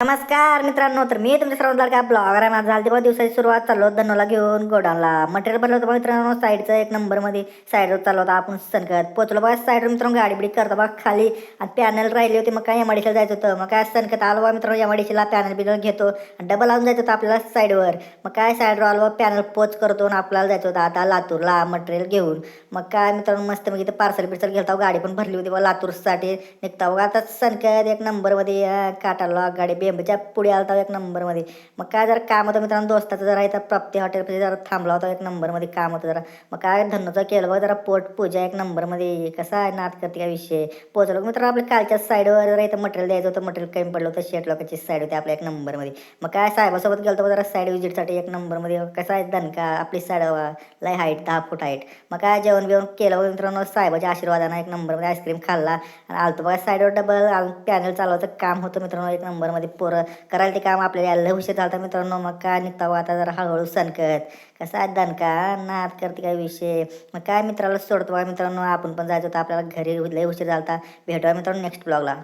नमस्कार मित्रांनो, तर मी तुमच्या सर्वांना काय ब्लॉगर आहे. माझं झालं ते बघा दिवसाची सुरुवात चाललो धनोला घेऊन गोडाऊनला मटेरियल भरलं होतं बघा मित्रांनो. साईडचं एक नंबरमध्ये साईडवर चाललो होता आपण सनकत पोचलो बघा. साईडवर मित्रांनो गाडी बिडी करता बघा खाली आणि पॅनल राहिली होती. मग काय एमआयडीसीला जायचं होतं. मग काय सनकत आलो बघा मित्रांनो, एमआयडीसीला पॅनल बिनल घेतो आणि डबल आणून जायचं होतं आपल्याला साईडवर. मग काय साईडवर आलो पॅनल पोच करतो आणि आपल्याला जायचं होतं आता लातूरला मटेरियल घेऊन. मग काय मित्रांनो मस्त मग इथं पार्सल बिर्सल घेता गाडी पण भरली होती बघा लातूरसाठी निघता बघा. आता सनकत एक नंबरमध्ये काटाला गाडी बेंबच्या पुढे आलता एक नंबरमध्ये. मग काय जरा काम होतं मित्रांनो दोस्ताचं, जरा इथं प्राप्ती हॉटेलमध्ये जरा थांबला होता. एक नंबरमध्ये काम होतं जरा. मग काय धन्नोचं केलं बघ जरा पोट पूजा एक नंबरमध्ये. कसा आहे नाद करते काय विषय. पोचलो मित्रांनो आपल्या कालच्या साईडवर जरा इथं मटेरियल द्यायचं होतं. मटेरियल कमी पडलं होतं. शेट लोकांची साईड होती आपल्या एक नंबरमध्ये. मग काय साहेबासोबत गेलो जरा साईड विजिटसाठी एक नंबरमध्ये. कसा आहे दणका आपली साईड लय हाईट 10 फूट हाईट. मग काय जेवण बिवण केलं बघ मित्रांनो साहेबाच्या आशीर्वादानं एक नंबरमध्ये आईस्क्रीम खाल्ला आणि आलतो बघा साईडवर डबल पॅनल चालवायचं काम होतं मित्रांनो एक नंबरमध्ये. पोरं करायला ते काम आपल्याला यायला उशीर झाला मित्रांनो. मग काय निघता आता जरा हळूहळू सनकत. कसा आहे दणका नाद करते काय विषय. मग काय मित्राला सोडतो बघा मित्रांनो, आपण पण जायचं होतं आपल्याला घरी. लय उशीर झाला. भेटूया मित्रांनो नेक्स्ट ब्लॉगला.